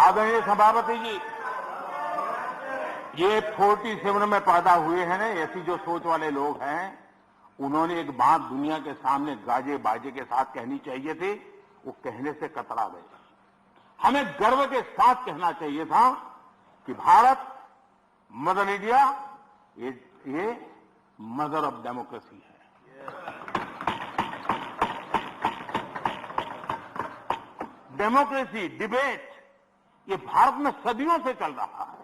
आदरणीय सभापति जी, ये 47 में पैदा हुए हैं ना, ऐसी जो सोच वाले लोग हैं, उन्होंने एक बात दुनिया के सामने गाजे बाजे के साथ कहनी चाहिए थी, वो कहने से कतरा गए। हमें गर्व के साथ कहना चाहिए था कि भारत मदर इंडिया, ये मदर ऑफ डेमोक्रेसी है। डेमोक्रेसी, डिबेट, ये भारत में सदियों से चल रहा है।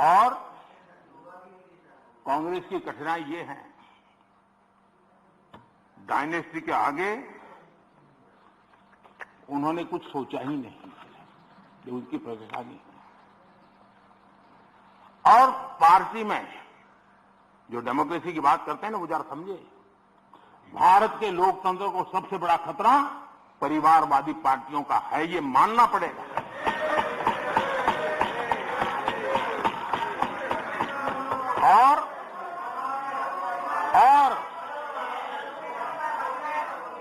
और कांग्रेस की कठिनाई ये है, डायनेस्टी के आगे उन्होंने कुछ सोचा ही नहीं, ये उनकी परेशानी है। और पार्टी में जो डेमोक्रेसी की बात करते हैं ना, वो जरा समझे, भारत के लोकतंत्र को सबसे बड़ा खतरा परिवारवादी पार्टियों का है, ये मानना पड़ेगा। और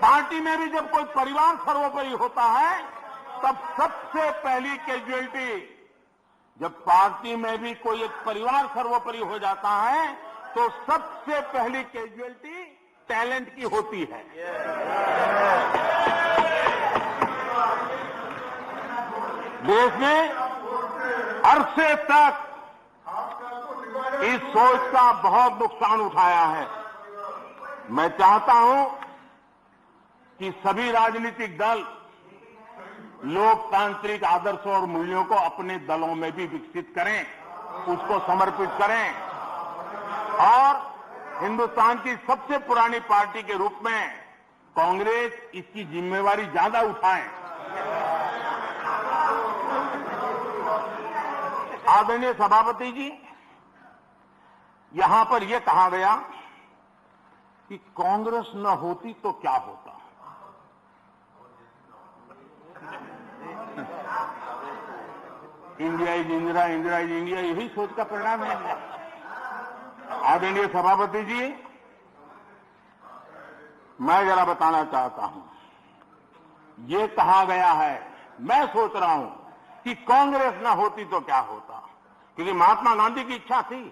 पार्टी में भी जब कोई परिवार सर्वोपरि होता है, तब सबसे पहली कैजुअलिटी, जब पार्टी में भी कोई एक परिवार सर्वोपरि हो जाता है, तो सबसे पहली कैजुअलिटी टैलेंट की होती है। देश में अरसे तक इस सोच का बहुत नुकसान उठाया है। मैं चाहता हूं कि सभी राजनीतिक दल लोकतांत्रिक आदर्शों और मूल्यों को अपने दलों में भी विकसित करें, उसको समर्पित करें और हिंदुस्तान की सबसे पुरानी पार्टी के रूप में कांग्रेस इसकी जिम्मेवारी ज्यादा उठाए। आदरणीय सभापति जी, यहां पर यह कहा गया कि कांग्रेस न होती तो क्या होता। India is Indira, Indira is India, यही सोच का परिणाम है। आदरणीय सभापति जी, मैं जरा बताना चाहता हूं, ये कहा गया है, मैं सोच रहा हूं कि कांग्रेस ना होती तो क्या होता, क्योंकि महात्मा गांधी की इच्छा थी।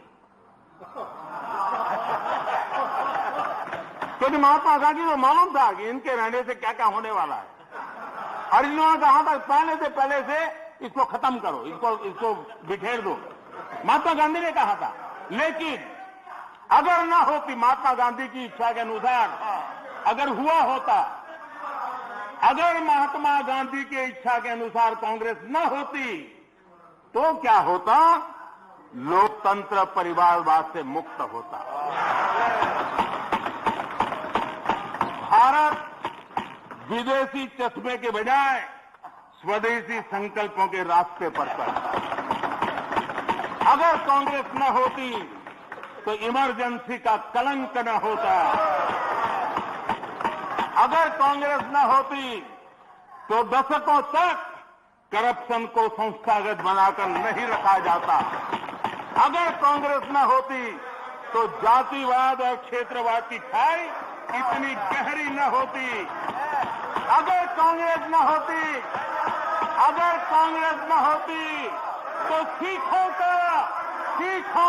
क्योंकि महात्मा गांधी को मालूम था कि इनके रहने से क्या क्या होने वाला है। और इन्होंने कहा था पहले से इसको खत्म करो, इसको बिखेर दो, महात्मा गांधी ने कहा था। लेकिन अगर ना होती महात्मा गांधी की इच्छा के अनुसार, अगर हुआ होता, अगर महात्मा गांधी की इच्छा के अनुसार कांग्रेस न होती तो क्या होता? लोकतंत्र परिवारवाद से मुक्त होता। भारत विदेशी चश्मे के बजाय स्वदेशी संकल्पों के रास्ते पर चलता। अगर कांग्रेस न होती तो इमरजेंसी का कलंक न होता। अगर कांग्रेस न होती तो दशकों तक करप्शन को संस्थागत बनाकर नहीं रखा जाता। अगर कांग्रेस न होती तो जातिवाद और क्षेत्रवाद की खाई इतनी गहरी न होती। अगर कांग्रेस न होती तो सिखों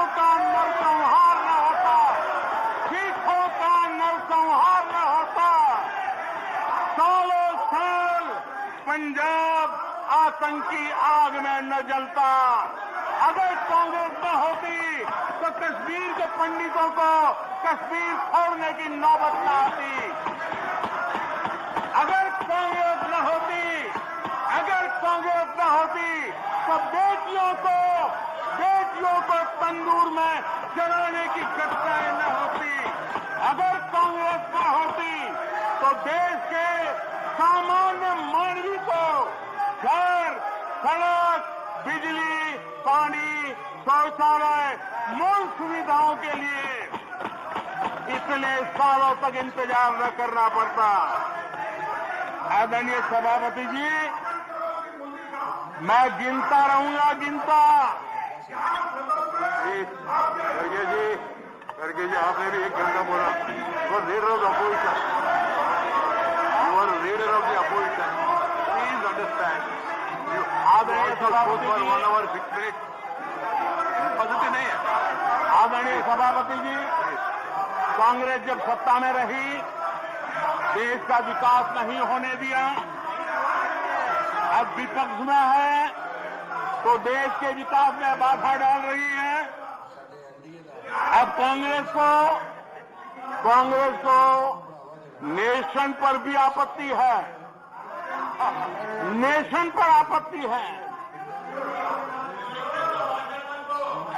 का नरसंहार न होता। सिखों का नरसंहार न होता। सालों साल पंजाब आतंकी आग में न जलता। अगर कांग्रेस न होती तो कश्मीर के पंडितों को कश्मीर छोड़ने की नौबत न आती। अगर कांग्रेस न होती तो बेटियों को तंदूर में जलाने की घटनाएं न होती। अगर कांग्रेस न होती तो देश के सामान्य मानवी को घर, सड़क, बिजली, पानी, शौचालय, मूल सुविधाओं के लिए इतने सालों तक इंतजार न करना पड़ता। आदरणीय सभापति जी, मैं गिनता रहूंगा। खड़गे जी आपने भी 1 घंटा बोला, वो देर होगा कोई leader of the opposition, please understand. You आदरणीय also spoke सभापति for जी, 1 hour 6 minutes. पद्धति नहीं है. आदरणीय सभापति जी, कांग्रेस जब सत्ता में रही, देश का विकास नहीं होने दिया। अब विपक्ष में है तो देश के विकास में बाधा डाल रही है। अब कांग्रेस को नेशन पर भी आपत्ति है, नेशन पर आपत्ति है।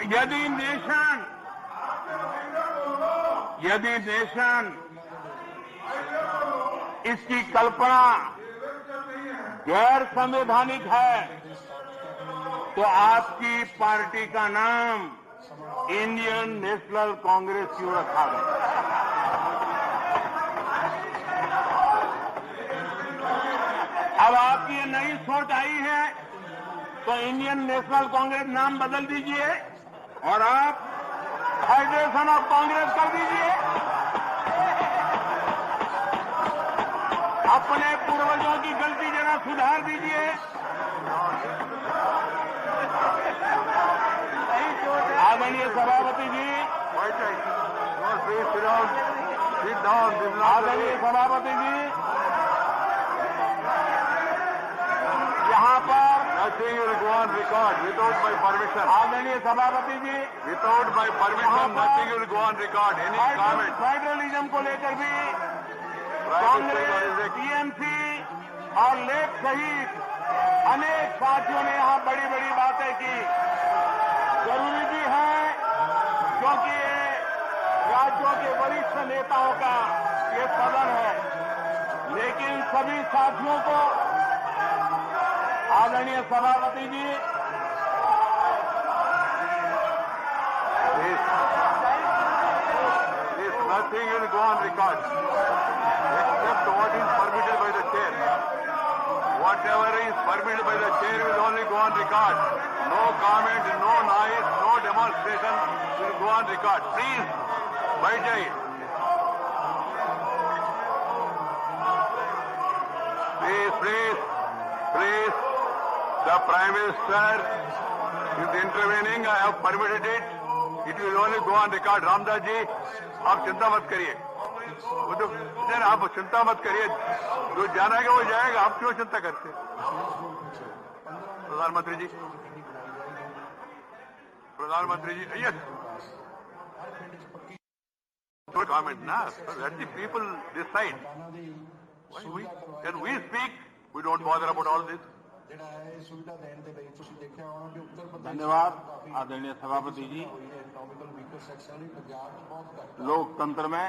यदि नेशन इसकी कल्पना गैर संवैधानिक है तो आपकी पार्टी का नाम इंडियन नेशनल कांग्रेस क्यों रखा गया? अब आपकी ये नई सोच आई है तो इंडियन नेशनल कांग्रेस नाम बदल दीजिए और आप फेडरेशन ऑफ कांग्रेस कर दीजिए। अपने पूर्वजों की गलती जरा सुधार दीजिए। आदरणीय सभापति जी, आदरणीय सभापति जी, यहाँ पर Nothing will go on record without my permission. आदरणीय सभापति जी, Without my permission, nothing will go on record. Any comment? Federalism को लेकर भी Private कांग्रेस, sector टीएमसी और लेफ्ट सहित अनेक साथियों ने यहाँ बड़ी बड़ी बातें की। जरूरी भी है क्योंकि ये राज्यों के वरिष्ठ नेताओं का ये सदन है, लेकिन सभी साथियों को आदरणीय सभापति जी, nothing will go on record except what is permitted by the chair. Whatever is permitted by the chair will only go on record. No comment, no noise, no demonstration will go on record. Please, बैठ जाइए. Please. The Prime Minister is intervening. I have permitted it. It will only go on record. Ramdas ji, आप चिंता मत करिए. वो तो आप चिंता मत करिए. जो जाना है वो जाएगा. आप क्यों चिंता करते? प्रधानमंत्री जी, yes. Don't comment, na. Let the people decide. When we speak, we don't bother about all this. धन्यवाद आदरणीय सभापति जी। लोकतंत्र में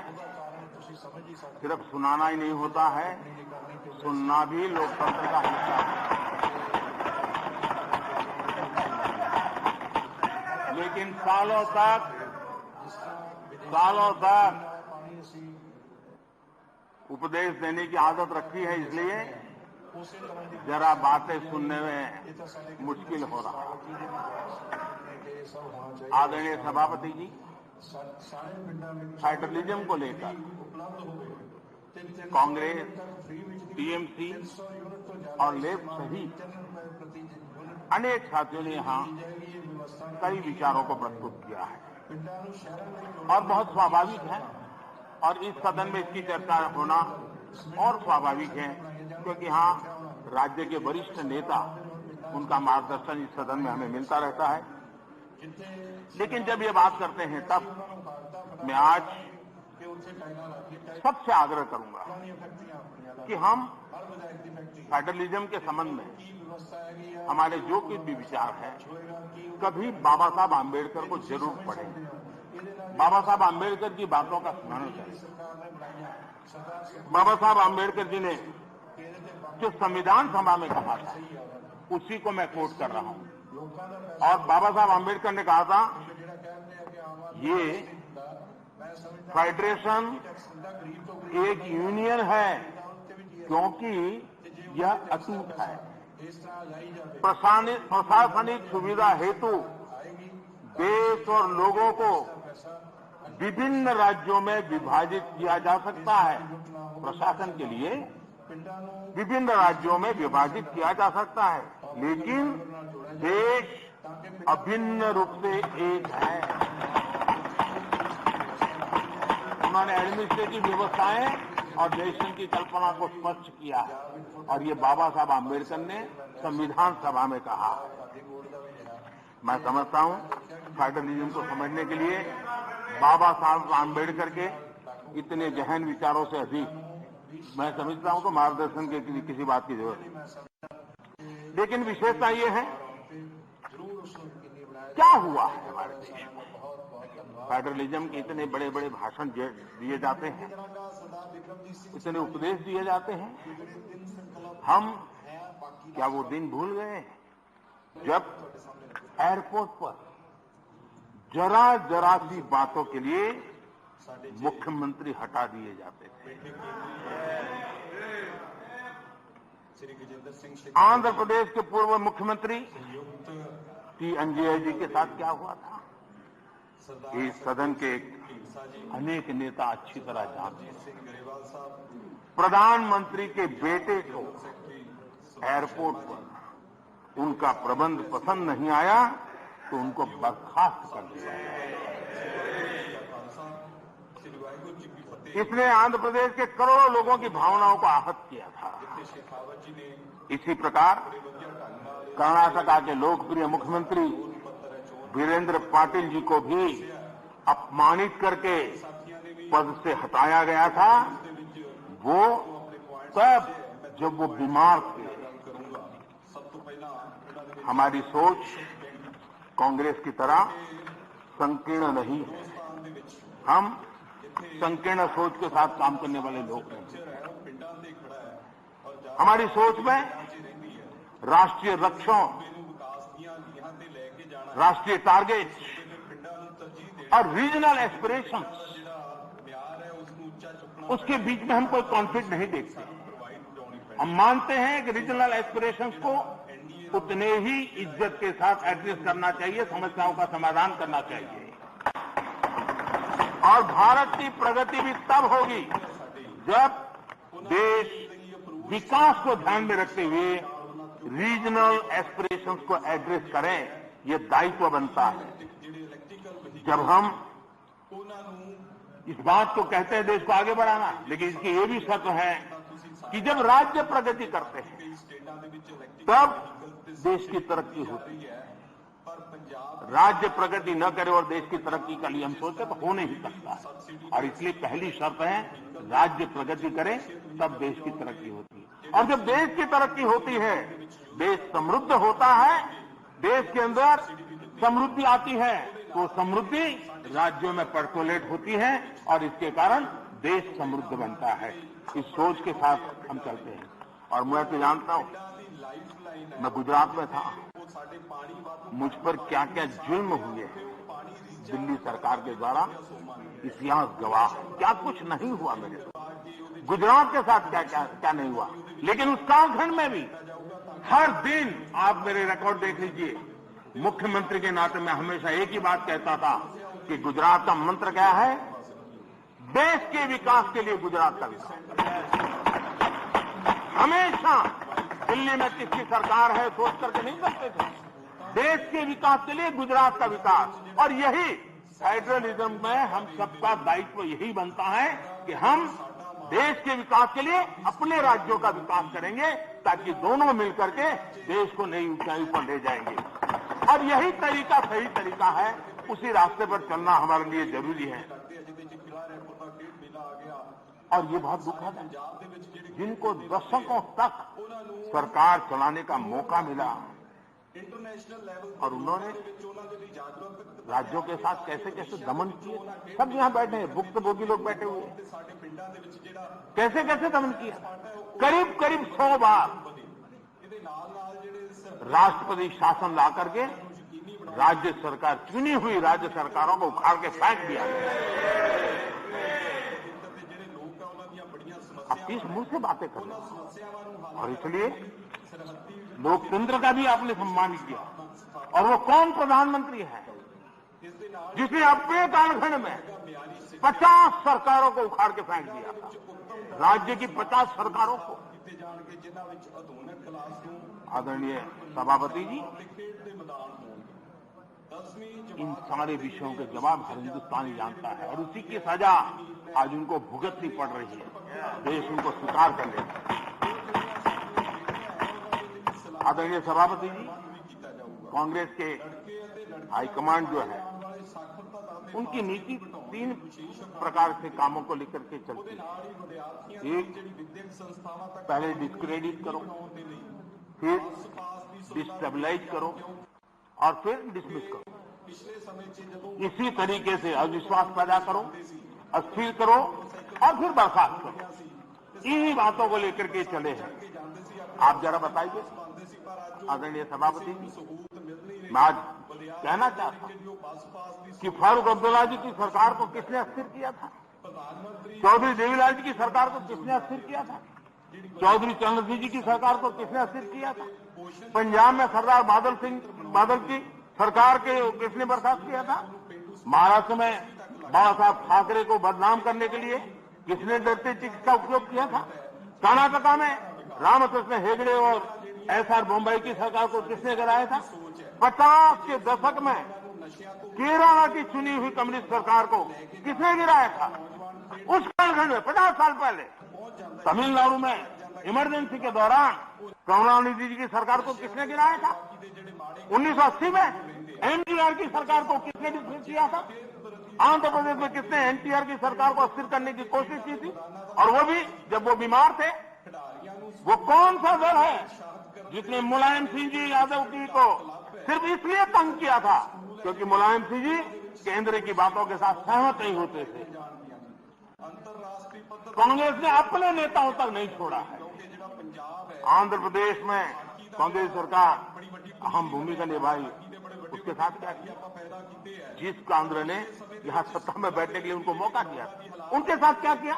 सिर्फ सुनाना ही नहीं होता है, सुनना भी लोकतंत्र का हिस्सा है। लेकिन सालों तक उपदेश देने की आदत रखी है, इसलिए जरा बातें सुनने में मुश्किल हो रहा है। आदरणीय सभापति जी, फेडरलिज्म को लेकर कांग्रेस, टीएमसी और लेफ्ट सहित अनेक साथियों ने यहाँ कई विचारों को प्रस्तुत किया है और बहुत स्वाभाविक है, और इस सदन में इसकी चर्चा होना और स्वाभाविक है क्योंकि यहाँ राज्य के वरिष्ठ नेता, उनका मार्गदर्शन इस सदन में हमें मिलता रहता है। लेकिन जब ये बात करते हैं तब मैं आज सबसे आग्रह करूंगा कि हम फेडरलिज्म के संबंध में हमारे जो कुछ भी विचार है कभी बाबा साहब आम्बेडकर को जरूर पढ़ें, बाबा साहब आम्बेडकर की बातों का स्मरण करें। बाबा साहब आम्बेडकर जी ने जो संविधान सभा में कहा था उसी को मैं कोट कर रहा हूं, और बाबा साहब आम्बेडकर ने कहा था ये फेडरेशन एक यूनियन है क्योंकि यह अटूट है। प्रशासनिक सुविधा हेतु देश और लोगों को विभिन्न राज्यों में विभाजित किया जा सकता है। प्रशासन के लिए विभिन्न राज्यों में विभाजित किया जा सकता है, लेकिन देश अभिन्न रूप से एक है। उन्होंने एडमिनिस्ट्रेटिव व्यवस्थाएं और नेशन की कल्पना को स्पष्ट किया है, और ये बाबा साहब आम्बेडकर ने संविधान सभा में कहा। मैं समझता हूं फेडरलिज्म को समझने के लिए बाबा साहब आम्बेडकर के इतने गहन विचारों से अधिक मैं समझता हूं तो मार्गदर्शन के किसी बात की जरूरत नहीं। लेकिन विशेषता ये है, क्या हुआ है हमारे देश में? फेडरलिज्म के इतने बड़े बड़े भाषण दिए जाते हैं, इतने उपदेश दिए जाते हैं, हम क्या वो दिन भूल गए जब एयरपोर्ट पर जरा सी बातों के लिए मुख्यमंत्री हटा दिए जाते थे? आंध्र प्रदेश के पूर्व मुख्यमंत्री टी अंजय जी के साथ क्या हुआ था, इस सदन के अनेक नेता अच्छी तरह जानते हैं। प्रधानमंत्री के बेटे को एयरपोर्ट पर उनका प्रबंध पसंद नहीं आया तो उनको बर्खास्त कर दिया गया। इसने आंध्र प्रदेश के करोड़ों लोगों की भावनाओं को आहत किया था। इसी प्रकार कर्नाटका के लोकप्रिय मुख्यमंत्री वीरेंद्र पाटिल जी को भी अपमानित करके पद से हटाया गया था, वो तब जब वो बीमार थे। हमारी सोच कांग्रेस की तरह संकीर्ण नहीं है। हम संकीर्ण सोच के साथ काम करने वाले लोग नहीं। हमारी सोच में राष्ट्रीय लक्ष्यों, राष्ट्रीय टारगेट और रीजनल एस्पिरेशन, उसके बीच में हम कोई कॉन्फ्लिक्ट नहीं देखते। हम मानते हैं कि रीजनल एस्पिरेशंस को उतने ही इज्जत के साथ एड्रेस करना चाहिए, समस्याओं का समाधान करना चाहिए। और भारत की प्रगति भी तब होगी जब देश विकास को ध्यान में रखते हुए रीजनल एस्पिरेशंस को एड्रेस करें। ये दायित्व बनता है। जब हम इस बात को कहते हैं देश को आगे बढ़ाना, लेकिन इसकी ये भी शर्त है कि जब राज्य प्रगति करते हैं तब देश की तरक्की होती है। राज्य प्रगति न करे और देश की तरक्की के लिए हम सोचते तो हो नहीं सकता। और इसलिए पहली शर्त है राज्य प्रगति करे तब देश की तरक्की होती है। और जब देश की तरक्की होती है, देश समृद्ध होता है, देश के अंदर समृद्धि आती है, तो समृद्धि राज्यों में पर्कोलेट होती है और इसके कारण देश समृद्ध बनता है। इस सोच के साथ हम चलते हैं। और मैं तो जानता हूं, मैं गुजरात में था, मुझ पर क्या क्या जुल्म हुए हैं दिल्ली सरकार के द्वारा, इतिहास गवाह। क्या कुछ नहीं हुआ मेरे साथ, गुजरात के साथ क्या नहीं हुआ। लेकिन उस कालखंड में भी हर दिन, आप मेरे रिकॉर्ड देख लीजिए, मुख्यमंत्री के नाते मैं हमेशा एक ही बात कहता था कि गुजरात का मंत्र क्या है, देश के विकास के लिए गुजरात का विकास। हमेशा दिल्ली में किसकी सरकार है सोच करके नहीं करते थे, देश के विकास के लिए गुजरात का विकास। और यही फेडरलिज्म में हम सबका दायित्व यही बनता है कि हम देश के विकास के लिए अपने राज्यों का विकास करेंगे, ताकि दोनों मिलकर के देश को नई ऊंचाई पर ले जाएंगे। और यही तरीका सही तरीका है, उसी रास्ते पर चलना हमारे लिए जरूरी है। और ये बहुत दुखद है, जिनको दशकों तक सरकार चलाने का मौका मिला और उन्होंने राज्यों के साथ कैसे कैसे दमन किए। सब यहां बैठे हैं, भुक्तभोगी लोग बैठे हुए हैं, कैसे कैसे दमन किया। करीब करीब 100 बार राष्ट्रपति शासन ला करके राज्य सरकार, चुनी हुई राज्य सरकारों को उखाड़ के फेंक दिया। आप किस मुंह से बातें कर रहे हैं? और इसलिए लोकतंत्र का भी आपने सम्मान किया। और वो कौन प्रधानमंत्री है जिसने अपने कालखंड में 50 सरकारों को उखाड़ के फेंक दिया था, राज्य की 50 सरकारों को। ਦਿੱਤੇ ਜਾਣਗੇ ਜਿਨ੍ਹਾਂ ਵਿੱਚ ਆਧੁਨਿਕ ਕਲਾਸਰੂਮ आदरणीय सभापति जी, ਤੇ ਖੇਡ ਦੇ ਮੈਦਾਨ ਹੋਣਗੇ। 10वीं इन सारे विषयों के जवाब हर हिंदुस्तानी जानता है और उसी की सजा आज उनको भुगतनी पड़ रही है। देश उनको स्वीकार कर लेगा। आदरणीय सभापति जी, कांग्रेस के हाईकमांड जो है उनकी नीति 3 प्रकार के कामों को लेकर के चलती है। एक, पहले डिस्क्रेडिट करो, फिर डिस्टेबलाइज करो और फिर डिसमिस करो। इसी तरीके से अविश्वास पैदा करो, अस्थिर करो और फिर बर्खास्त करो। इन्हीं बातों को लेकर के चले हैं। आप जरा बताइए आदरणीय सभापति जी, मैं आज कहना चाहता हूं कि फारूक अब्दुल्ला जी की सरकार को किसने अस्थिर किया था? चौधरी देवीलाल जी की सरकार को किसने अस्थिर किया था? चौधरी चरण सिंह जी की सरकार को किसने अस्थिर किया था? पंजाब में सरदार बादल की सरकार के किसने बर्खास्त किया था? महाराष्ट्र में बाबा साहब ठाकरे को बदनाम करने के लिए किसने डरते चिक्स का उपयोग किया था? कर्नाटका में रामकृष्ण हेगड़े और एसआर बोम्बई की सरकार को किसने गिराया था? 50 के दशक में केरला की चुनी हुई कम्युनिस्ट सरकार को किसने गिराया था? उस कालखंड में 50 साल पहले तमिलनाडु में इमरजेंसी के दौरान करुणानिधि जी की सरकार को किसने गिराया था? 1980 में एनटीआर की सरकार को किसने डिसमिस किया था? आंध्र प्रदेश में किसने एनटीआर की सरकार को अस्थिर करने की कोशिश की थी? और वो भी जब वो बीमार थे। वो कौन सा दल है जिसने मुलायम सिंह जी यादव जी को सिर्फ इसलिए तंग किया था क्योंकि मुलायम सिंह जी केंद्र की बातों के साथ सहमत नहीं होते थे? कांग्रेस ने अपने नेताओं तक नहीं छोड़ा है। आंध्र प्रदेश में कांग्रेस सरकार अहम भूमिका निभाई। उसके साथ क्या किया? जिस कांग्रेस ने यहां सत्ता में बैठने के लिए उनको मौका दिया, उनके साथ क्या किया?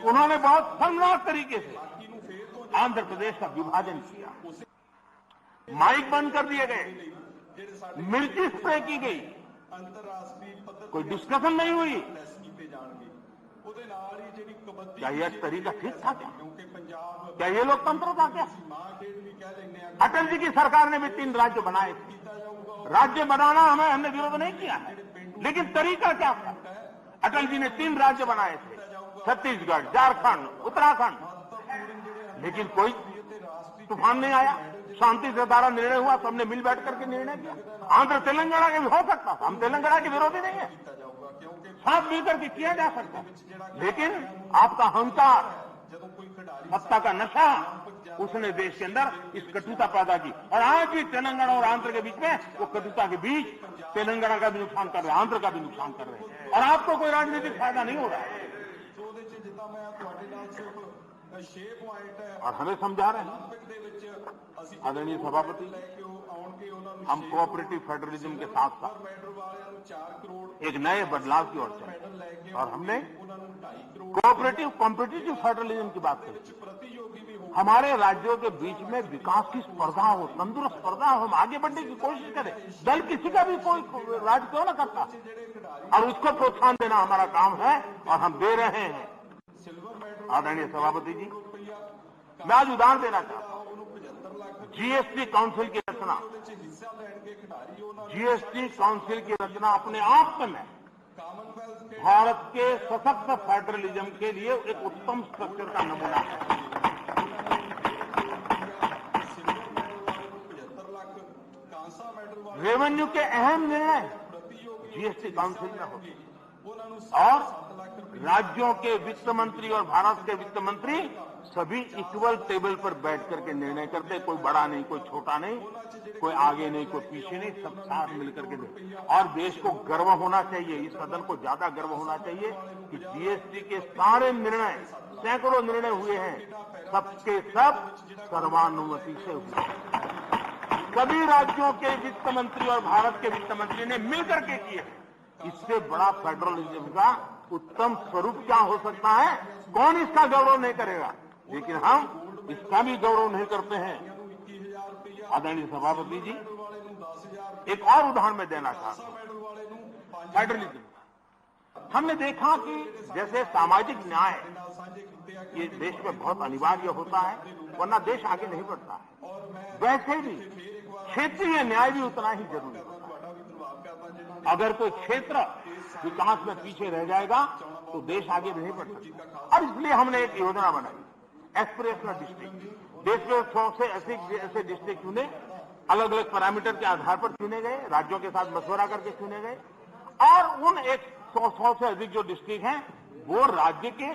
उन्होंने बहुत खतरनाक तरीके से आंध्र प्रदेश का विभाजन किया। माइक बंद कर दिए गए, मिर्ची स्प्रे की गई, कोई डिस्कशन नहीं हुई। क्या यह तरीका ठीक था? क्या ये लोकतंत्र था? क्या अटल जी की सरकार ने भी 3 राज्य बनाए थे? राज्य बनाना हमने विरोध नहीं किया है, लेकिन तरीका क्या था? अटल जी ने 3 राज्य बनाए थे, छत्तीसगढ़, झारखंड, उत्तराखंड, लेकिन कोई तूफान नहीं आया। शांति से सारा निर्णय हुआ, सबने मिल बैठ करके निर्णय किया। आंध्र तेलंगाना के भी हो सकता था, हम तेलंगाना के विरोधी नहीं है, साथ मिलकर के किया जा सकता। लेकिन आपका अहंकार, सत्ता का नशा, उसने देश के अंदर इस कटुता पैदा की। और आज भी तेलंगाना और आंध्र के बीच में वो कटुता के बीच तेलंगाना का भी नुकसान कर रहे हैं, आंध्र का भी नुकसान कर रहे हैं, और आपको कोई राजनीतिक फायदा नहीं हो रहा है। और हमें समझा रहे हैं आदरणीय सभापति, हम कोऑपरेटिव फेडरलिज्म के साथ साथ एक नए बदलाव की ओर चले और हमने कोऑपरेटिव कॉम्पिटिटिव फेडरलिज्म की बात कही। हमारे राज्यों के बीच में विकास की स्पर्धा हो, तंदुरुस्त स्पर्धा हो, हम आगे बढ़ने की कोशिश करें। दल किसी का भी कोई राज्य क्यों ना करता, और उसको प्रोत्साहन देना हमारा काम है और हम दे रहे हैं। आदरणीय सभापति जी, मैं आज उदाहरण देना चाहता हूं। जीएसटी काउंसिल की रचना, जीएसटी काउंसिल की रचना अपने आप में भारत के सशक्त फेडरलिज्म के लिए एक उत्तम स्ट्रक्चर का नमूना है। रेवेन्यू के अहम निर्णय जीएसटी काउंसिल में होते और राज्यों के वित्त मंत्री और भारत के वित्त मंत्री सभी इक्वल टेबल पर बैठ करके निर्णय करते। कोई बड़ा नहीं, कोई छोटा नहीं, कोई आगे नहीं, कोई पीछे नहीं, सब साथ मिलकर के दे। और देश को गर्व होना चाहिए, इस सदन को ज्यादा गर्व होना चाहिए कि जीएसटी के सारे निर्णय, सैकड़ों निर्णय हुए हैं, सबके सब सर्वानुमति से हुए। सभी राज्यों के वित्त मंत्री और भारत के वित्त मंत्री ने मिलकर के किए। इससे बड़ा फेडरलिज्म का उत्तम स्वरूप क्या हो सकता है? कौन इसका गौरव नहीं करेगा? लेकिन हम इसका भी गौरव नहीं करते हैं। आदरणीय सभापति जी, एक और उदाहरण मैं देना चाहता हूं फेडरलिज्म। हमने देखा कि जैसे सामाजिक न्याय ये देश में बहुत अनिवार्य होता है, वरना देश आगे नहीं बढ़ता है, वैसे भी क्षेत्रीय न्याय भी उतना ही जरूरी होता है। अगर कोई क्षेत्र विकास में पीछे रह जाएगा तो देश आगे नहीं बढ़ सकता। और इसलिए हमने एक योजना बनाई, एस्पिरेशनल डिस्ट्रिक्ट। देश में 100 से अधिक ऐसे डिस्ट्रिक्ट चुने, अलग अलग पैरामीटर के आधार पर चुने गए, राज्यों के साथ मशवरा करके चुने गए, और उन 100 से अधिक जो डिस्ट्रिक्ट हैं वो राज्य के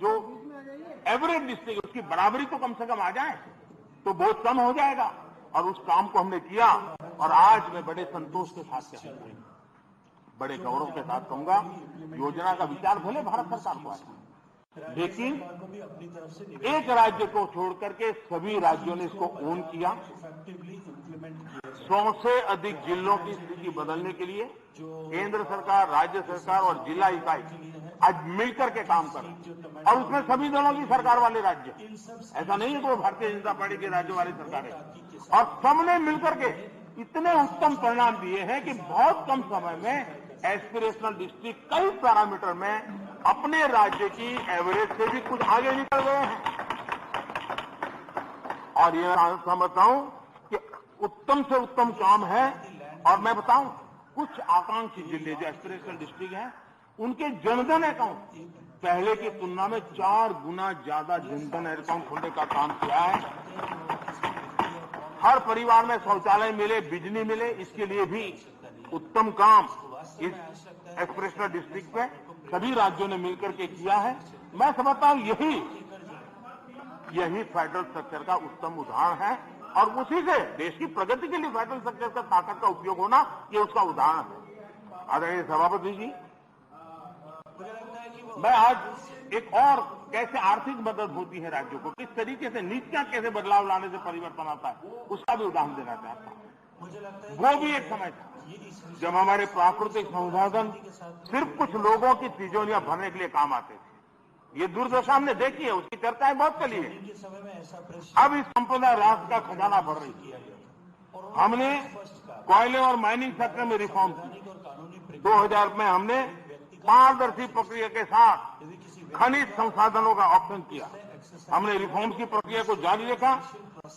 जो एवरेज डिस्ट्रिक्ट उसकी बराबरी तो कम से कम आ जाए तो बहुत कम हो जाएगा। और उस काम को हमने किया, और आज मैं बड़े संतोष के साथ कहूंगा, बड़े गौरव के साथ कहूंगा, योजना का विचार भले भारत सरकार को आया, लेकिन एक राज्य को छोड़ करके सभी राज्यों ने इसको ओन किया। 100 से अधिक जिलों की स्थिति बदलने के लिए केंद्र सरकार, राज्य सरकार और जिला इकाई आज मिलकर के काम कर रहे हैं, और उसमें सभी दलों की सरकार वाले राज्य, ऐसा नहीं है कि वो भारतीय जनता पार्टी के राज्य वाली सरकार है, और सबने मिलकर के इतने उत्तम परिणाम दिए हैं कि बहुत कम समय में एस्पिरेशनल डिस्ट्रिक्ट कई पैरामीटर में अपने राज्य की एवरेज से भी कुछ आगे निकल गए हैं। और ये समझता हूं कि उत्तम से उत्तम काम है। और मैं बताऊं, कुछ आकांक्षी जिले जो एस्पिरेशनल डिस्ट्रिक्ट हैं, उनके जनधन अकाउंट पहले की तुलना में 4 गुना ज्यादा जनधन अकाउंट खोलने का काम किया है। हर परिवार में शौचालय मिले, बिजली मिले, इसके लिए भी उत्तम काम इस एस्पिरेशनल डिस्ट्रिक्ट में सभी राज्यों ने मिलकर के किया है। मैं समझता हूं यही फेडरल स्ट्रक्चर का उत्तम उदाहरण है, और उसी से देश की प्रगति के लिए फेडरल स्ट्रक्चर का ताकत का उपयोग होना, ये उसका उदाहरण है। आदरणीय सभापति जी, मैं आज एक और कैसे आर्थिक मदद होती है राज्यों को, किस तरीके से नीतियां कैसे बदलाव लाने से परिवर्तन आता है, उसका भी उदाहरण देना चाहता हूं। वो भी एक समय था जब हमारे प्राकृतिक संसाधन सिर्फ कुछ लोगों की तिजोरियां भरने के लिए काम आते थे। ये दुर्दशा हमने देखी है, उसकी चर्चाएं बहुत चली है। अब इस संपदा राष्ट्र का खजाना भर रही है। हमने कोयले और माइनिंग सेक्टर में रिफॉर्म की। 2000 में हमने पारदर्शी प्रक्रिया के साथ खनिज संसाधनों का ऑप्शन किया। हमने रिफॉर्म्स की प्रक्रिया को जारी रखा,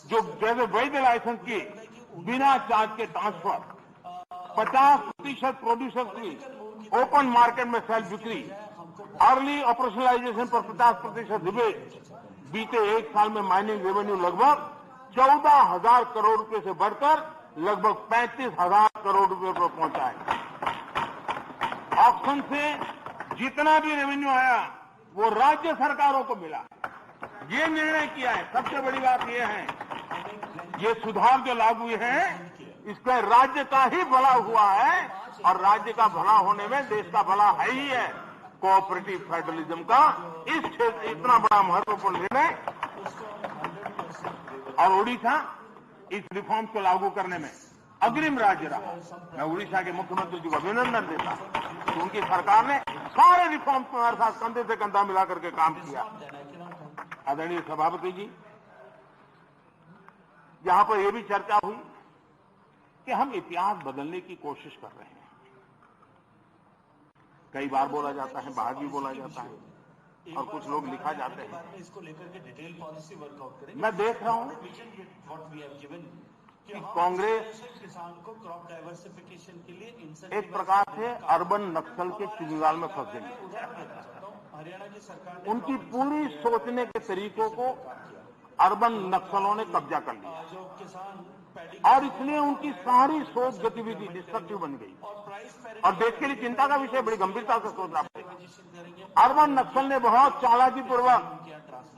जो जैसे वैध लाइसेंस की बिना चार्ज के ट्रांसफर, 50% प्रोड्यूसर की ओपन मार्केट में सेल बिक्री, अर्ली ऑपरेशनलाइजेशन पर 50% रिबेट। बीते एक साल में माइनिंग रेवेन्यू लगभग 14,000 करोड़ रुपए से बढ़कर लगभग 35,000 करोड़ रुपए पर पहुंचा है। ऑक्शन से जितना भी रेवेन्यू आया वो राज्य सरकारों को मिला। ये निर्णय किया है, सबसे बड़ी बात यह है, ये सुधार जो लागू हुए हैं इसका राज्य का ही भला हुआ है, और राज्य का भला होने में देश का भला है ही है। कोऑपरेटिव फेडरलिज्म का इस क्षेत्र इतना बड़ा महत्वपूर्ण निर्णय, और उड़ीसा इस रिफॉर्म को लागू करने में अग्रिम राज्य रहा। मैं उड़ीसा के मुख्यमंत्री जी को अभिनंदन देता हूं कि उनकी सरकार ने सारे रिफॉर्म को हमारे साथ कंधे से कंधा मिलाकर के काम किया। आदरणीय सभापति जी, यहां पर यह भी चर्चा हुई कि हम इतिहास बदलने की कोशिश कर रहे हैं। कई बार बोला जाता है, बाहर भी बोला जाता है, और कुछ लोग लिखा जाते हैं। इसको लेकर के डिटेल पॉलिसी वर्कआउट करें। मैं देख रहा हूं कि कांग्रेस किसान को क्रॉप डाइवर्सिफिकेशन के लिए एक प्रकार से अर्बन नक्सल के चुंगाल में फंस गई। हरियाणा की सरकार उनकी पूरी सोचने के तरीकों को अर्बन नक्सलों ने कब्जा कर लिया, जो किसान और इसलिए उनकी सारी सोच गतिविधि डिस्ट्रक्टिव बन गई, और देश के लिए चिंता का विषय, बड़ी गंभीरता से सोचना पड़ेगा। अर्बन नक्सल ने बहुत चालाकी पूर्वक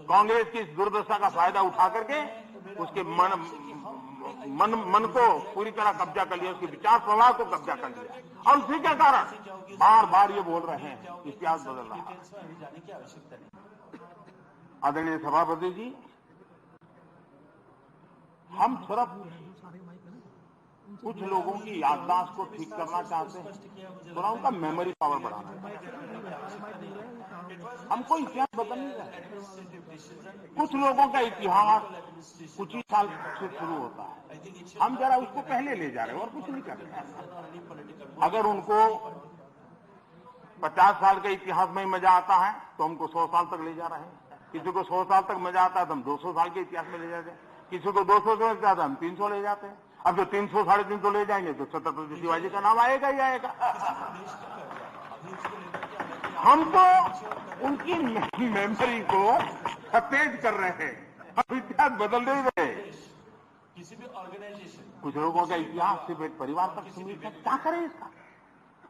कांग्रेस की इस दुर्दशा का फायदा उठा करके उसके मन को पूरी तरह कब्जा कर लिया, उसके विचार प्रवाह को कब्जा कर लिया, और उसी के कारण बार बार ये बोल रहे हैं इतिहास बदल रहा है। आदरणीय सभापति जी, हम सिर्फ कुछ लोगों की याददाश्त को ठीक करना चाहते हैं, थोड़ा उनका मेमोरी पावर बढ़ाना है। हमको इतिहास बदल नहीं रहा। कुछ लोगों का इतिहास कुछ ही साल से शुरू होता है, हम जरा उसको पहले ले जा रहे हैं और कुछ नहीं कर रहे हैं। अगर उनको 50 साल के इतिहास में ही मजा आता है तो हमको 100 साल तक ले जा रहे हैं, किसी को 100 साल तक मजा आता है तो हम 200 साल के इतिहास में ले जाते हैं, किसी को 200 से ज्यादा हम 300 ले जाते हैं। अब जो 300 साढ़े 300 ले जाएंगे तो छत्रपति शिवाजी का नाम आएगा ही आएगा। हम तो उनकी मेमोरी को सफेद कर रहे हैं, हम इतिहास बदल नहीं रहे। किसी भी ऑर्गेनाइजेशन कुछ लोगों का इतिहास सिर्फ एक परिवार तक सीमित है, क्या करें इसका?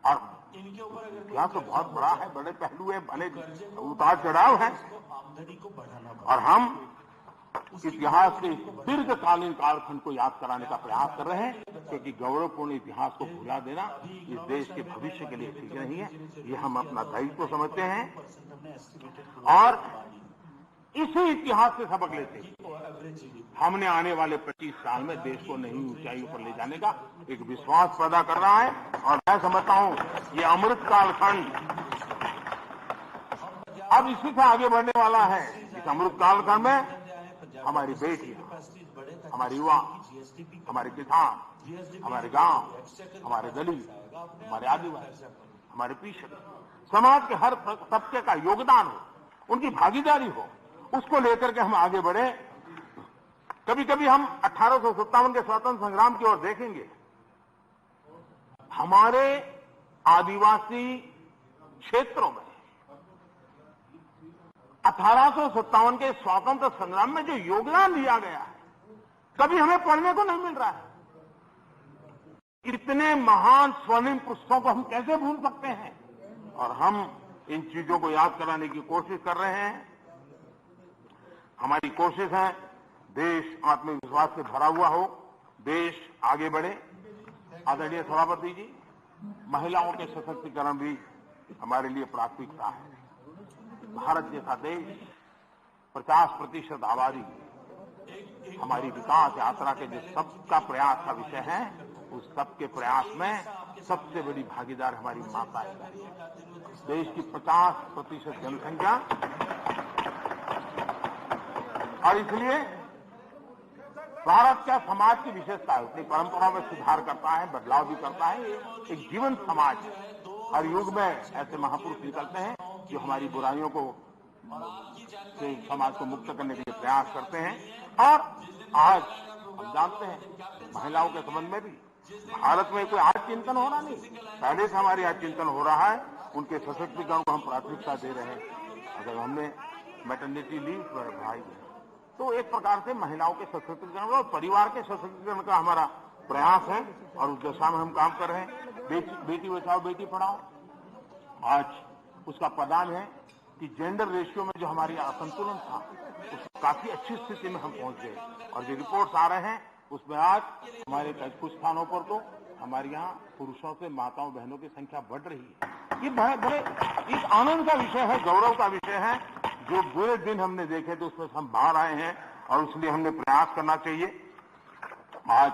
और इनके ऊपर अगर इतिहास तो बहुत बड़ा है, बड़े पहलू है, बड़े उतार चढ़ाव है, आमदनी को बढ़ाना और हम इतिहास के दीर्घकालीन कालखंड को याद कराने का प्रयास कर रहे हैं, क्योंकि गौरवपूर्ण इतिहास को भुला देना इस देश के भविष्य के लिए ठीक नहीं है। ये हम अपना दायित्व समझते हैं और इसी इतिहास से सबक लेते हैं। हमने आने वाले 25 साल में देश को नई ऊंचाई पर ले जाने का एक विश्वास पैदा कर रहा है और मैं समझता हूं ये अमृत कालखंड अब इसी से आगे बढ़ने वाला है। इस अमृत कालखंड में हमारी बेटियां, हमारे युवा, हमारे किसान, हमारे गांव, हमारे दलित, हमारे आदिवासी, हमारे पिछड़े समाज के हर तबके का योगदान हो, उनकी भागीदारी हो, उसको लेकर के हम आगे बढ़े। कभी कभी हम 1857 के स्वतंत्र संग्राम की ओर देखेंगे, हमारे आदिवासी क्षेत्रों में 1857 के स्वतंत्र संग्राम में जो योगदान दिया गया है कभी हमें पढ़ने को नहीं मिल रहा है। इतने महान स्वर्णिम पुरुषों को हम कैसे भूल सकते हैं? और हम इन चीजों को याद कराने की कोशिश कर रहे हैं। हमारी कोशिश है देश आत्मविश्वास से भरा हुआ हो, देश आगे बढ़े। आदरणीय सभापति जी, महिलाओं के सशक्तिकरण भी हमारे लिए प्राथमिकता है। भारत जैसा देश 50% आबादी हमारी विकास यात्रा के जो सबका प्रयास का विषय है, उस सबके प्रयास में सबसे बड़ी भागीदार हमारी माता है। देश की 50% जनसंख्या, और इसलिए भारत का समाज की विशेषता है, अपनी परंपराओं में सुधार करता है, बदलाव भी करता है। एक जीवन समाज है। हर युग में ऐसे महापुरुष निकलते हैं जो हमारी बुराइयों को से समाज को मुक्त करने के लिए प्रयास करते हैं। और आज हम जानते हैं महिलाओं के संबंध में भी भारत में कोई आज चिंतन हो रहा नहीं, पहले से हमारे आज चिंतन हो रहा है। उनके सशक्तिकरण को हम प्राथमिकता दे रहे हैं। अगर हमने मैटरनिटी लीव बढ़ाई तो एक प्रकार से महिलाओं के सशक्तिकरण और परिवार के सशक्तिकरण का हमारा प्रयास है और उस दिशा में हम काम कर रहे हैं। बेटी बचाओ बेटी पढ़ाओ, आज उसका परिणाम है कि जेंडर रेशियो में जो हमारी असंतुलन था उसको काफी अच्छी स्थिति में हम पहुंच गए। और जो रिपोर्ट्स आ रहे हैं उसमें आज हमारे कुछ स्थानों पर तो हमारे यहाँ पुरुषों से माताओं बहनों की संख्या बढ़ रही है। ये बड़े एक आनंद का विषय है, गौरव का विषय है। जो बुरे दिन हमने देखे तो उसमें हम बाहर आए हैं और इसलिए हमने प्रयास करना चाहिए। आज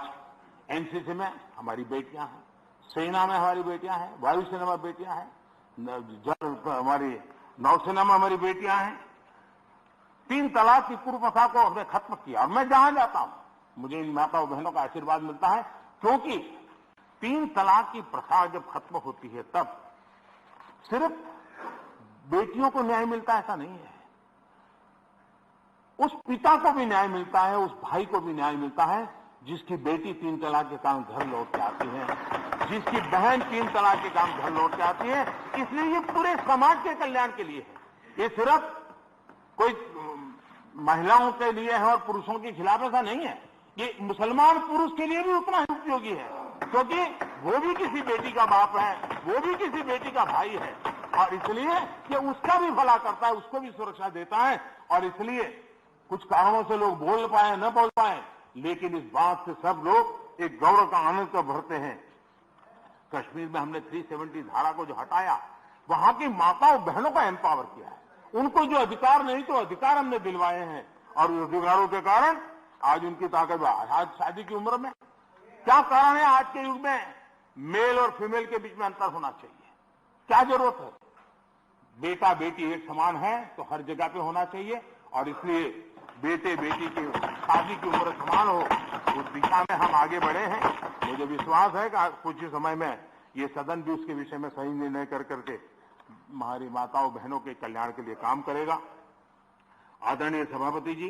एनसीसी में हमारी बेटियां हैं, सेना में हमारी बेटियां हैं, वायुसेना में बेटियां हैं, हमारी नौसेना में हमारी बेटियां हैं। 3 तलाक की कुप्रथा को हमने खत्म किया और मैं जहां जाता हूं मुझे इन माताओं बहनों का आशीर्वाद मिलता है, क्योंकि 3 तलाक की प्रथा जब खत्म होती है तब सिर्फ बेटियों को न्याय मिलता है ऐसा नहीं है, उस पिता को भी न्याय मिलता है, उस भाई को भी न्याय मिलता है जिसकी बेटी 3 तलाक के कारण घर लौट के आती है, जिसकी बहन 3 तलाक के कारण घर लौट के आती है। इसलिए ये पूरे समाज के कल्याण के लिए है। ये सिर्फ कोई महिलाओं के लिए है और पुरुषों के खिलाफ ऐसा नहीं है। ये मुसलमान पुरुष के लिए भी उतना ही उपयोगी है, क्योंकि वो भी किसी बेटी का बाप है, वो भी किसी बेटी का भाई है, और इसलिए ये उसका भी भला करता है, उसको भी सुरक्षा देता है। और इसलिए कुछ कारणों से लोग बोल पाए न बोल पाए, लेकिन इस बात से सब लोग एक गौरव का आनंद तो भरते हैं। कश्मीर में हमने 370 धारा को जो हटाया, वहां की माताओं बहनों को एम्पावर किया है। उनको जो अधिकार नहीं तो अधिकार हमने दिलवाए हैं, और उस अधिकारों के कारण आज उनकी ताकत। आज शादी की उम्र में क्या कारण है? आज के युग में मेल और फीमेल के बीच में अंतर होना चाहिए, क्या जरूरत है? बेटा बेटी एक समान है तो हर जगह पे होना चाहिए, और इसलिए बेटे बेटी की शादी की उम्र समान हो, उस दिशा में हम आगे बढ़े हैं। मुझे विश्वास है कि कुछ ही समय में ये सदन भी उसके विषय में सही निर्णय कर करके हमारी माताओं बहनों के कल्याण के लिए काम करेगा। आदरणीय सभापति जी,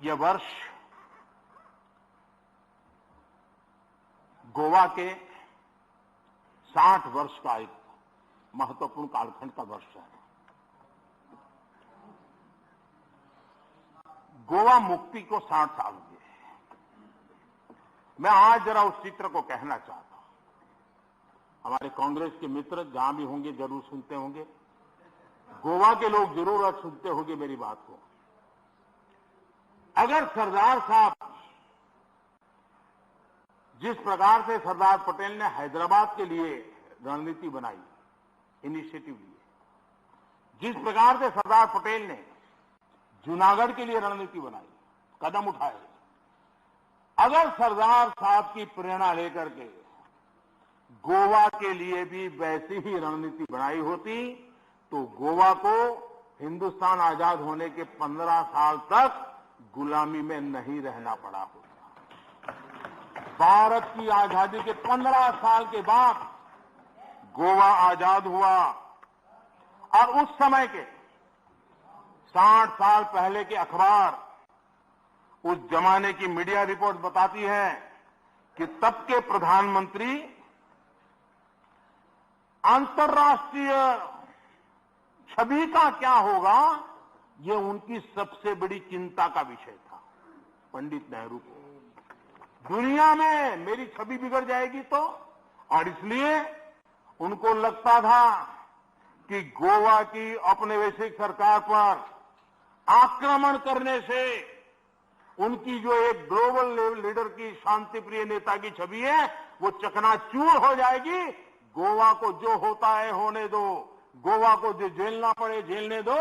यह वर्ष गोवा के 60 वर्ष का एक महत्वपूर्ण कालखंड का वर्ष है। गोवा मुक्ति को 60 साल हुए। मैं आज जरा उस चित्र को कहना चाहता हूं। हमारे कांग्रेस के मित्र जहां भी होंगे जरूर सुनते होंगे, गोवा के लोग जरूर आज सुनते होंगे मेरी बात को। अगर सरदार साहब जिस प्रकार से सरदार पटेल ने हैदराबाद के लिए रणनीति बनाई, इनिशिएटिव लिए, जिस प्रकार से सरदार पटेल ने जूनागढ़ के लिए रणनीति बनाई, कदम उठाए, अगर सरदार साहब की प्रेरणा लेकर के गोवा के लिए भी वैसी ही रणनीति बनाई होती तो गोवा को हिंदुस्तान आजाद होने के 15 साल तक गुलामी में नहीं रहना पड़ा होता। भारत की आजादी के 15 साल के बाद गोवा आजाद हुआ और उस समय के 60 साल पहले के अखबार, उस जमाने की मीडिया रिपोर्ट बताती है कि तब के प्रधानमंत्री अंतर्राष्ट्रीय छवि का क्या होगा, ये उनकी सबसे बड़ी चिंता का विषय था। पंडित नेहरू को दुनिया में मेरी छवि बिगड़ जाएगी तो, और इसलिए उनको लगता था कि गोवा की औपनिवेशिक सरकार पर आक्रमण करने से उनकी जो एक ग्लोबल लीडर की शांतिप्रिय नेता की छवि है वो चकनाचूर हो जाएगी। गोवा को जो होता है होने दो, गोवा को जो झेलना पड़े झेलने दो,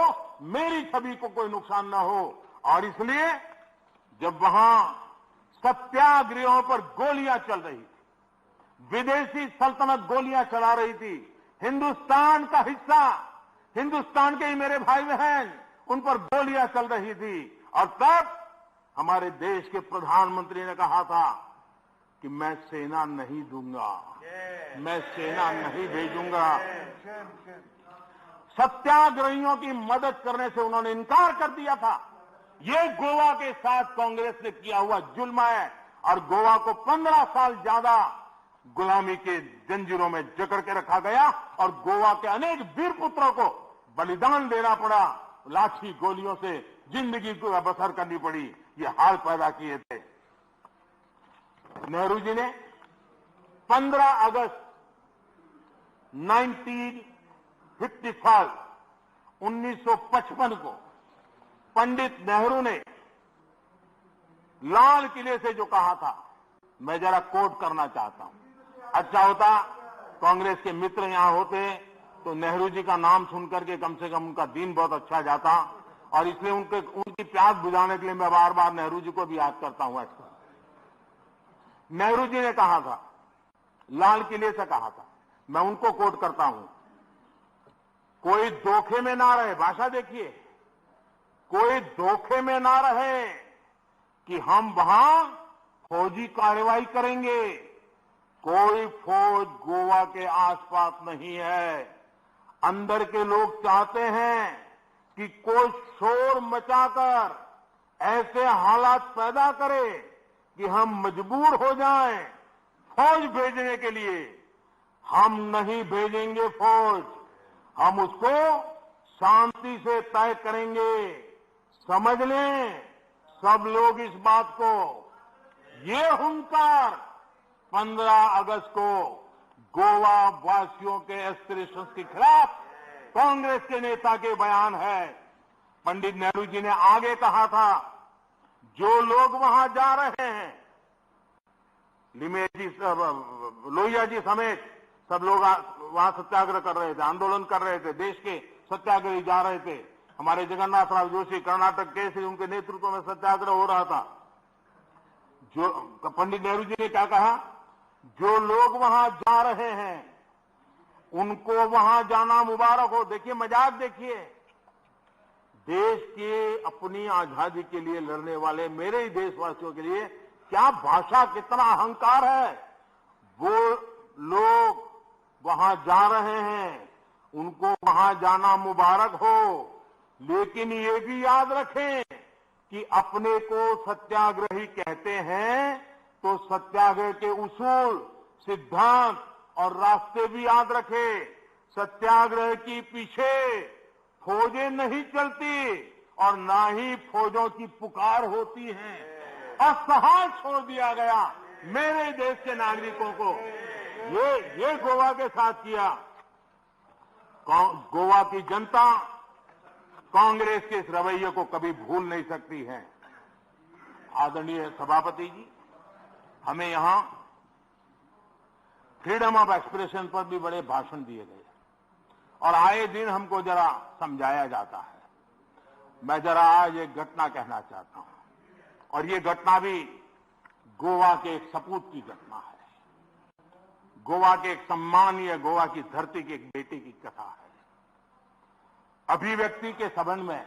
मेरी छवि को कोई नुकसान ना हो। और इसलिए जब वहां सत्याग्रहों पर गोलियां चल रही थी, विदेशी सल्तनत गोलियां चला रही थी, हिंदुस्तान का हिस्सा, हिंदुस्तान के ही मेरे भाई बहन, उन पर गोलियां चल रही थी, और तब हमारे देश के प्रधानमंत्री ने कहा था कि मैं सेना नहीं दूंगा, मैं सेना नहीं भेजूंगा। सत्याग्रहियों की मदद करने से उन्होंने इनकार कर दिया था। ये गोवा के साथ कांग्रेस ने किया हुआ जुल्म है और गोवा को 15 साल ज्यादा गुलामी के जंजीरों में जकड़ के रखा गया और गोवा के अनेक वीर पुत्रों को बलिदान देना पड़ा, लाठी गोलियों से जिंदगी को बसर करनी पड़ी, ये हाल पैदा किए थे। नेहरू जी ने 15 अगस्त 1955 को पंडित नेहरू ने लाल किले से जो कहा था, मैं जरा कोट करना चाहता हूं। अच्छा होता कांग्रेस के मित्र यहां होते तो नेहरू जी का नाम सुनकर के कम से कम उनका दिन बहुत अच्छा जाता, और इसलिए उनकी प्यास बुझाने के लिए मैं बार बार नेहरू जी को भी याद करता हूं। नेहरू जी ने कहा था, लाल किले से कहा था, मैं उनको कोट करता हूं, कोई धोखे में ना रहे, भाषा देखिए, कोई धोखे में ना रहे कि हम वहां फौजी कार्रवाई करेंगे। कोई फौज गोवा के आसपास नहीं है। अंदर के लोग चाहते हैं कि कोई शोर मचाकर ऐसे हालात पैदा करे कि हम मजबूर हो जाएं फौज भेजने के लिए। हम नहीं भेजेंगे फौज, हम उसको शांति से तय करेंगे। समझ लें सब लोग इस बात को। ये हुंकार 15 अगस्त को गोवा वासियों के एस्पिरेशंस के खिलाफ कांग्रेस के नेता के बयान है। पंडित नेहरू जी ने आगे कहा था, जो लोग वहां जा रहे हैं, लिमेजी लोहिया जी समेत सब लोग वहां सत्याग्रह कर रहे थे, आंदोलन कर रहे थे, देश के सत्याग्रही जा रहे थे। हमारे जगन्नाथ राव जोशी कर्नाटक केसरी, उनके नेतृत्व में सत्याग्रह हो रहा था। जो पंडित नेहरू जी ने क्या कहा, जो लोग वहां जा रहे हैं उनको वहां जाना मुबारक हो। देखिए मजाक देखिए, देश के अपनी आजादी के लिए लड़ने वाले मेरे ही देशवासियों के लिए क्या भाषा, कितना अहंकार है। वो लोग वहां वहां जा रहे हैं, उनको वहां जाना मुबारक हो, लेकिन ये भी याद रखें कि अपने को सत्याग्रही कहते हैं तो सत्याग्रह के उसूल, सिद्धांत और रास्ते भी याद रखें। सत्याग्रह की पीछे फौजें नहीं चलती और ना ही फौजों की पुकार होती है। असहाय छोड़ दिया गया मेरे देश के नागरिकों को। ये गोवा के साथ किया। गोवा की जनता कांग्रेस के इस रवैये को कभी भूल नहीं सकती है। आदरणीय सभापति जी, हमें यहां फ्रीडम ऑफ एक्सप्रेशन पर भी बड़े भाषण दिए गए और आए दिन हमको जरा समझाया जाता है। मैं जरा आज एक घटना कहना चाहता हूं और ये घटना भी गोवा के एक सपूत की घटना है। गोवा के एक सम्मानीय गोवा की धरती की एक बेटी की कथा है। अभिव्यक्ति के संबंध में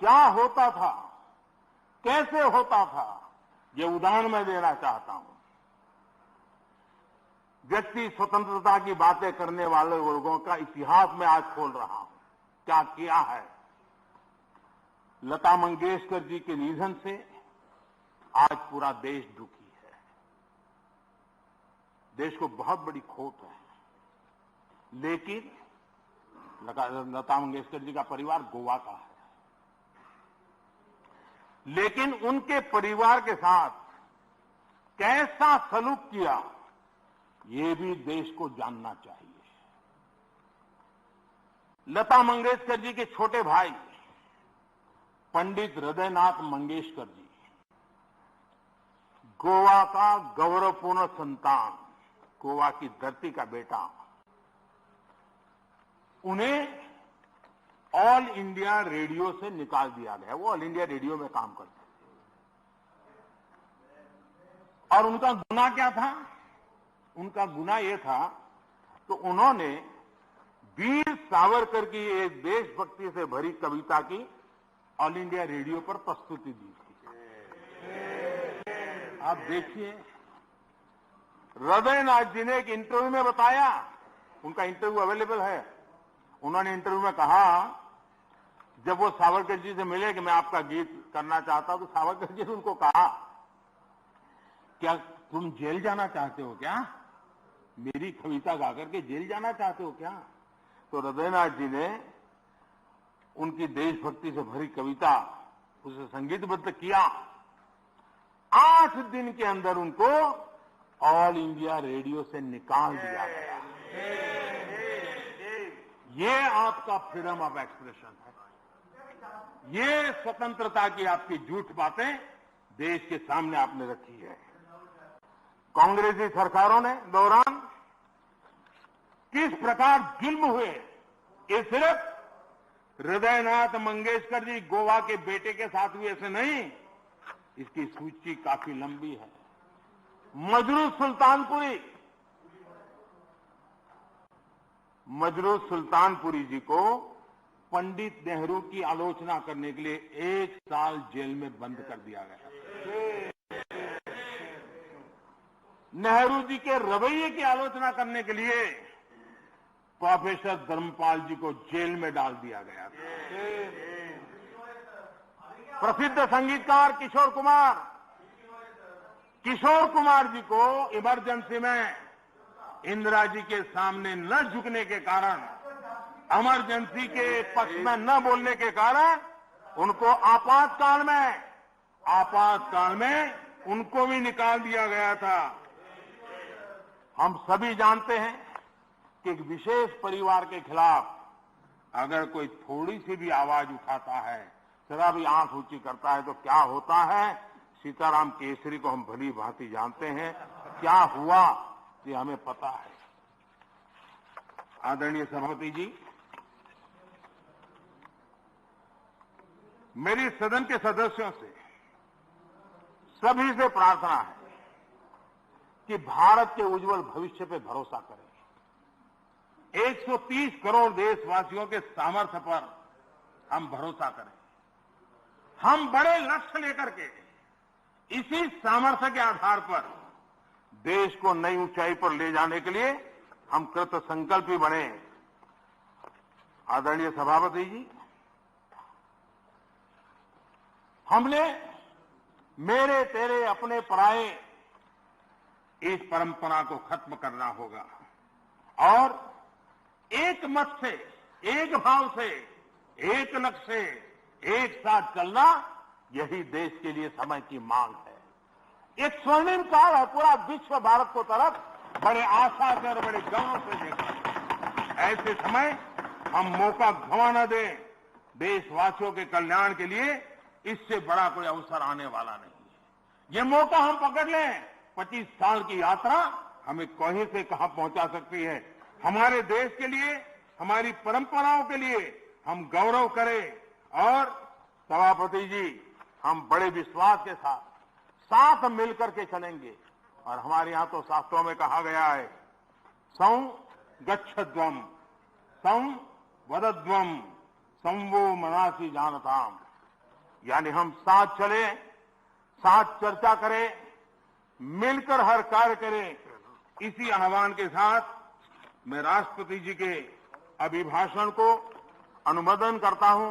क्या होता था, कैसे होता था, ये उदाहरण मैं देना चाहता हूं। व्यक्ति स्वतंत्रता की बातें करने वाले लोगों का इतिहास में आज खोल रहा हूं। क्या किया है। लता मंगेशकर जी के निधन से आज पूरा देश दुखी है। देश को बहुत बड़ी खोट है। लेकिन लता मंगेशकर जी का परिवार गोवा का है, लेकिन उनके परिवार के साथ कैसा सलूक किया ये भी देश को जानना चाहिए। लता मंगेशकर जी के छोटे भाई पंडित हृदयनाथ मंगेशकर जी, गोवा का गौरवपूर्ण संतान, गोवा की धरती का बेटा, उन्हें ऑल इंडिया रेडियो से निकाल दिया गया। वो ऑल इंडिया रेडियो में काम करते थे और उनका गुनाह क्या था। उनका गुनाह यह था तो उन्होंने वीर सावरकर की एक देशभक्ति से भरी कविता की ऑल इंडिया रेडियो पर प्रस्तुति दी थी। आप देखिए, हृदयनाथ जी ने एक इंटरव्यू में बताया, उनका इंटरव्यू अवेलेबल है। उन्होंने इंटरव्यू में कहा, जब वो सावरकर जी से मिले कि मैं आपका गीत करना चाहता हूं, तो सावरकर जी ने उनको कहा, क्या तुम जेल जाना चाहते हो क्या? मेरी कविता गाकर के जेल जाना चाहते हो क्या? तो हृदयनाथ जी ने उनकी देशभक्ति से भरी कविता उसे संगीतबद्ध किया। 8 दिन के अंदर उनको ऑल इंडिया रेडियो से निकाल दिया गया। ये आपका फ्रीडम ऑफ एक्सप्रेशन है। ये स्वतंत्रता की आपकी झूठ बातें देश के सामने आपने रखी है। कांग्रेसी सरकारों ने दौरान किस प्रकार जुल्म हुए, ये सिर्फ हृदयनाथ मंगेशकर जी गोवा के बेटे के साथ हुए ऐसे नहीं, इसकी सूची काफी लंबी है। मजरू सुल्तानपुरी जी को पंडित नेहरू की आलोचना करने के लिए 1 साल जेल में बंद कर दिया गया। नेहरू जी के रवैये की आलोचना करने के लिए प्रोफेसर धर्मपाल जी को जेल में डाल दिया गया था। प्रसिद्ध संगीतकार किशोर कुमार जी को इमरजेंसी में इंदिरा जी के सामने न झुकने के कारण, इमरजेंसी के पक्ष में न बोलने के कारण उनको आपातकाल में उनको भी निकाल दिया गया था। हम सभी जानते हैं कि एक विशेष परिवार के खिलाफ अगर कोई थोड़ी सी भी आवाज उठाता है, जरा भी आंख ऊंची करता है, तो क्या होता है। सीताराम केसरी को हम भली भांति जानते हैं, क्या हुआ ये हमें पता है। आदरणीय सभापति जी, मेरी सदन के सदस्यों से, सभी से प्रार्थना है कि भारत के उज्जवल भविष्य पे भरोसा करें। 130 करोड़ देशवासियों के सामर्थ्य पर हम भरोसा करें। हम बड़े लक्ष्य लेकर के इसी सामर्थ्य के आधार पर देश को नई ऊंचाई पर ले जाने के लिए हम कृत संकल्पी बने। आदरणीय सभापति जी, हमने मेरे तेरे अपने पराए इस परंपरा को खत्म करना होगा और एक मत से, एक भाव से, एक लक्ष्य से एक साथ चलना, यही देश के लिए समय की मांग है। एक स्वर्णिम काल है, पूरा विश्व भारत को तरफ बड़े आशा से और बड़े गौरव से देखा। ऐसे समय हम मौका गंवा न दें। देशवासियों के कल्याण के लिए इससे बड़ा कोई अवसर आने वाला नहीं है। ये मौका हम पकड़ लें। 25 साल की यात्रा हमें कहीं से कहां पहुंचा सकती है। हमारे देश के लिए, हमारी परंपराओं के लिए हम गौरव करें और सभापति जी, हम बड़े विश्वास के साथ मिलकर के चलेंगे। और हमारे यहां तो शास्त्रों में कहा गया है, सं गच्छध्वम, सं वदध्वम, संवो मनासी जानताम। यानी हम साथ चले, साथ चर्चा करें, मिलकर हर कार्य करें। इसी आह्वान के साथ मैं राष्ट्रपति जी के अभिभाषण को अनुमोदन करता हूं,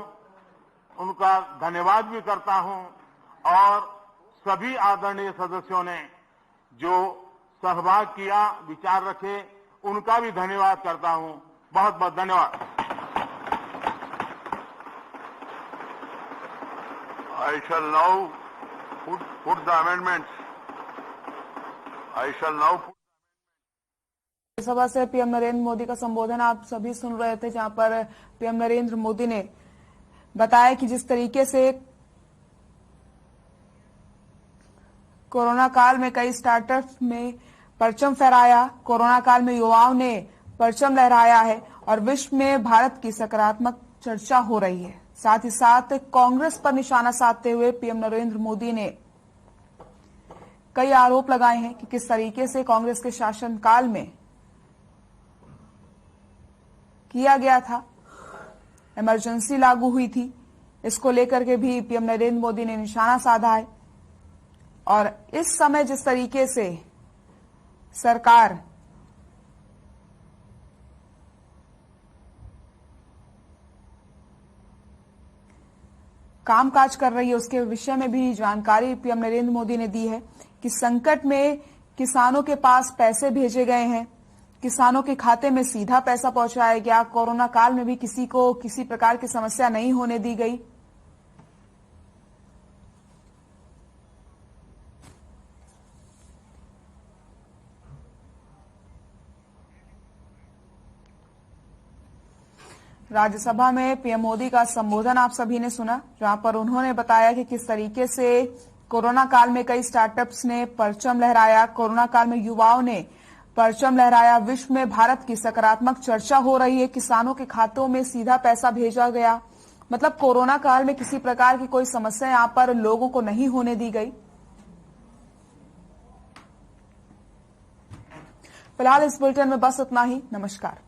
उनका धन्यवाद भी करता हूं और सभी आदरणीय सदस्यों ने जो सहभाग किया, विचार रखे, उनका भी धन्यवाद करता हूं। बहुत बहुत धन्यवाद। I shall now put the amendments. I shall now put सभा से पीएम नरेंद्र मोदी का संबोधन आप सभी सुन रहे थे, जहां पर पीएम नरेंद्र मोदी ने बताया कि जिस तरीके से कोरोना काल में कई स्टार्टअप में परचम फहराया, कोरोना काल में युवाओं ने परचम लहराया है और विश्व में भारत की सकारात्मक चर्चा हो रही है। साथ ही साथ कांग्रेस पर निशाना साधते हुए पीएम नरेंद्र मोदी ने कई आरोप लगाए हैं कि किस तरीके से कांग्रेस के शासनकाल में किया गया था, इमरजेंसी लागू हुई थी, इसको लेकर के भी पीएम नरेंद्र मोदी ने निशाना साधा है। और इस समय जिस तरीके से सरकार कामकाज कर रही है, उसके विषय में भी जानकारी पीएम नरेंद्र मोदी ने दी है कि संकट में किसानों के पास पैसे भेजे गए हैं, किसानों के खाते में सीधा पैसा पहुंचाया गया। कोरोना काल में भी किसी को किसी प्रकार की समस्या नहीं होने दी गई। राज्यसभा में पीएम मोदी का संबोधन आप सभी ने सुना, जहां पर उन्होंने बताया कि किस तरीके से कोरोना काल में कई स्टार्टअप्स ने परचम लहराया, कोरोना काल में युवाओं ने परचम लहराया, विश्व में भारत की सकारात्मक चर्चा हो रही है, किसानों के खातों में सीधा पैसा भेजा गया। मतलब कोरोना काल में किसी प्रकार की कोई समस्या यहां पर लोगों को नहीं होने दी गई। फिलहाल इस बुलेटिन में बस इतना ही। नमस्कार।